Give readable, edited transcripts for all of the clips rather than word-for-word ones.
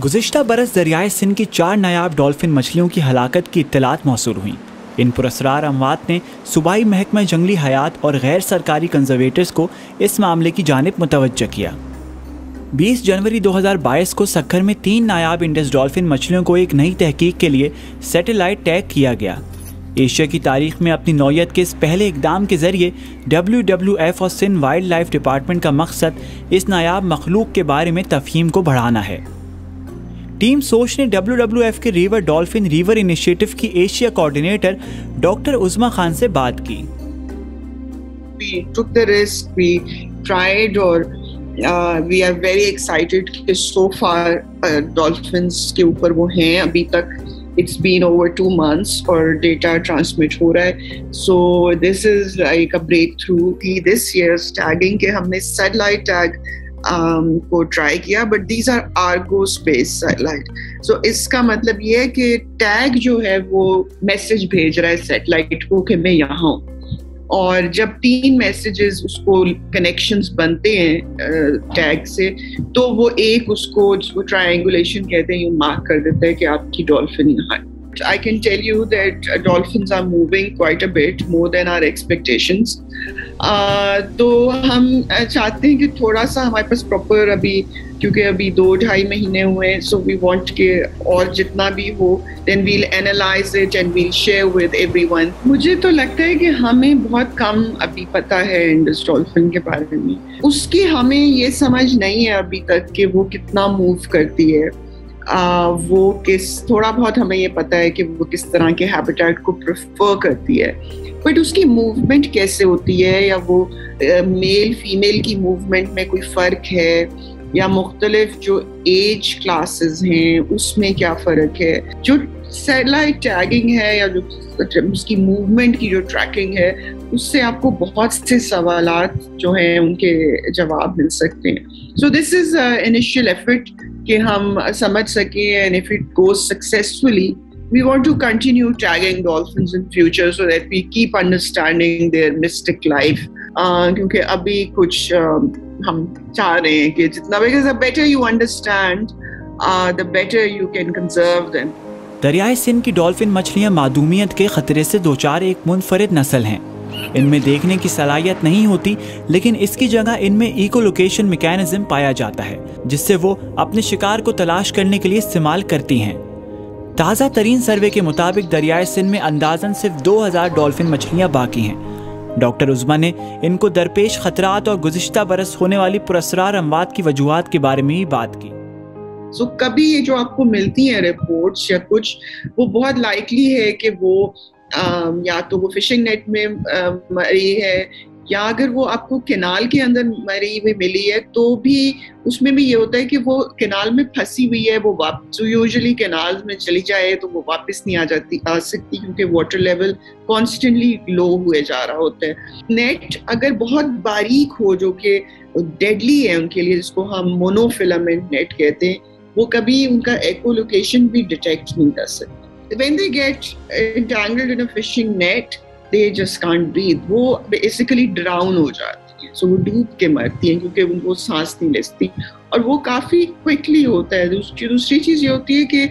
गुज़िश्ता बरस दरियाए सिंध की 4 नायाब डॉल्फिन मछलियों की हलाकत की इत्तलात मौसूल हुई। इन पुरस्रार अमवात ने सूबाई महकमा जंगली हयात और गैर सरकारी कंजर्वेटर्स को इस मामले की जानिब मुतवज्जह किया। 20 जनवरी 2022 को सक्खर में 3 नायाब इंडस डॉल्फिन मछलियों को एक नई तहकीक के लिए सैटेलाइट टैग किया गया। एशिया की तारीख में अपनी नौयत के इस पहले इकदाम के जरिए WWF और सिंध वाइल्ड लाइफ डिपार्टमेंट का मकसद इस नायाब मखलूक के बारे में तफहीम को बढ़ाना है। टीम सोच ने WWF के रिवर डॉल्फिन रिवर इनिशिएटिव की एशिया कोऑर्डिनेटर डॉक्टर उज़मा खान से बात की। We took the risk, we tried और we are very excited कि so far dolphins के ऊपर वो हैं अभी तक। It's been over 2 months और data transmit हो रहा है। So this is like a breakthrough कि this year's tagging के हमने satellite tag को ट्राई किया, but these are Argo space satellite. So इसका मतलब ये है कि टैग जो है वो मैसेज भेज रहा है सैटेलाइट को कि मैं यहाँ हूँ, और जब 3 मैसेजेस उसको कनेक्शंस बनते हैं टैग से, तो वो एक उसको जिसको ट्रायंगुलेशन कहते हैं, ये मार्क कर देता है कि आपकी डॉल्फिन यहाँ है। I can tell you that dolphins are moving quite a bit more than our expectations. तो हम चाहते हैं कि थोड़ा सा हमारे पास प्रॉपर अभी, क्योंकि अभी 2-2.5 महीने हुए हैं, so we want के और जितना भी हो then we'll analyze it and we'll share with everyone. मुझे तो लगता है कि हमें बहुत कम अभी पता है इंडस डॉल्फिन के बारे में। उसकी हमें ये समझ नहीं है अभी तक कि वो कितना मूव करती है। वो थोड़ा बहुत हमें ये पता है कि वो किस तरह के हैबिटेट को प्रेफर करती है, बट उसकी मूवमेंट कैसे होती है, या वो मेल फीमेल की मूवमेंट में कोई फ़र्क है, या मुख्तलिफ जो एज क्लासेस हैं उसमें क्या फ़र्क है। जो सैटेलाइट टैगिंग है या जो उसकी मूवमेंट की जो ट्रैकिंग है, उससे आपको बहुत से सवालात जो हैं उनके जवाब मिल सकते हैं। So this is initial effort कि हम समझ सकें, and if it goes successfully we want to continue tagging dolphins in future so that we keep understanding their mystic life. क्योंकि अभी कुछ हम चाह रहे हैं कि जितना, because the better you understand, the better you can conserve them. दरियाए Sindh की डॉल्फिन मछलियां मादूमियत के खतरे से दोचार एक मुनफरिद नस्ल हैं। इनमें देखने की सलाहियत नहीं होती, लेकिन इसकी जगह इनमें इको लोकेशन मैकेनिज्म पाया जाता है, जिससे वो अपने शिकार को तलाश करने के लिए इस्तेमाल करती हैं। ताज़ा तरीन सर्वे के मुताबिक दरियाए सिंध में अंदाजन सिर्फ 2000 डॉल्फिन मछलियां बाकी हैं। डॉक्टर उज़मा ने इनको दरपेश खतरात और गुज़िश्ता बरस होने वाली पुरस्रार अमवात की वजूहात के बारे में भी बात की। So, कभी ये जो आपको मिलती हैं रिपोर्ट्स या कुछ, वो बहुत लाइकली है कि वो या तो वो फिशिंग नेट में मरी है, या अगर वो आपको कैनाल के अंदर मरी हुई मिली है, तो भी उसमें भी ये होता है कि वो कैनाल में फंसी हुई है, वो वापस यूजुअली कैनाल में चली जाए तो वो वापस नहीं आ सकती, क्योंकि वाटर लेवल कॉन्स्टेंटली लो हुए जा रहा होता है। नेट अगर बहुत बारीक हो, जो कि डेडली है उनके लिए, जिसको हम मोनोफिलामेंट नेट कहते हैं, वो कभी उनका एको-लोकेशन भी डिटेक्ट नहीं कर सकते। When they get entangled in a fishing net, they just can't breathe. वो basically drown हो जाती है, so वो डूब के मरती हैं क्योंकि उनको सांस नहीं लेती, और वो काफ़ी quickly होता है। दूसरी चीज़ ये होती है कि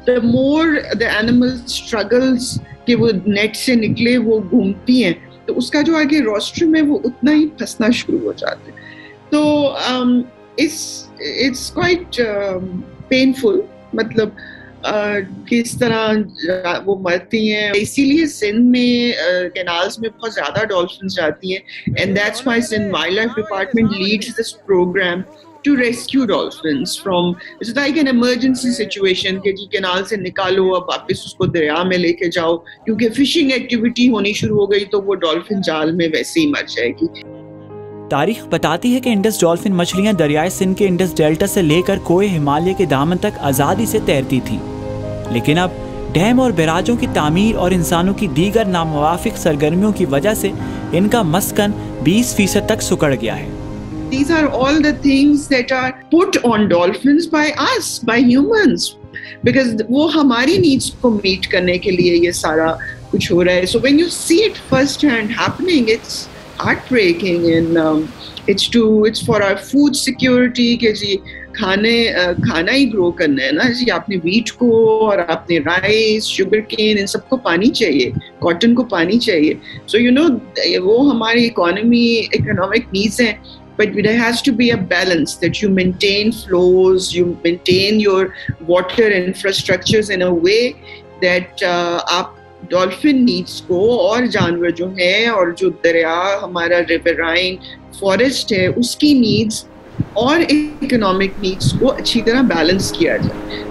the more the animal struggles कि वो नेट से निकले, वो घूमती हैं, तो उसका जो आगे रोस्ट्रम है वो उतना ही फंसना शुरू हो जाता है। तो it's quite painful, मतलब किस तरह वो मरती हैं। इसीलिए सिंध में कैनाल्स में बहुत ज़्यादा डॉल्फिन्स जाती हैं, and that's why Sindh wildlife department leads this program to rescue dolphins from, it's like an emergency situation कि जी कैनाल से निकालो, अब वापस उसको दरिया में लेके जाओ, क्योंकि फिशिंग एक्टिविटी होनी शुरू हो गई तो वो डॉल्फिन जाल में वैसे ही मर जाएगी। तारीख बताती है कि इंडस डॉल्फिन मछलियां दरियाए सिंध के इंडस डेल्टा से लेकर कोए हिमालय के दामन तक आज़ादी से तैरती थीं, लेकिन अब डैम और बैराजों की तामीर और इंसानों की दीगर नामुवाफिक सरगर्मियों की वजह से इनका मस्कन 20% तक सुकड़ गया है। These are all the things that are put on dolphins by us, by humans, because वो हमारी needs को meet करने के लिए ये सारा कुछ हो रहा है। So when you see it first hand happening, it's heartbreaking, and it's for our food security कि जी खाना ही ग्रो करना है ना, जैसे आपने वीट को और आपने राइस, शुगर केन, इन सबको पानी चाहिए, कॉटन को पानी चाहिए. सो यू नो वो हमारी इकोनॉमिक नीड्स हैं. But there has to be a balance that you maintain flows, you maintain your water infrastructures in a way that आप डॉल्फिन नीड्स को और जानवर जो हैं और जो दरिया हमारा रिवराइन फॉरेस्ट है उसकी नीड्स और इकोनॉमिक नीड्स को अच्छी तरह बैलेंस किया जाए.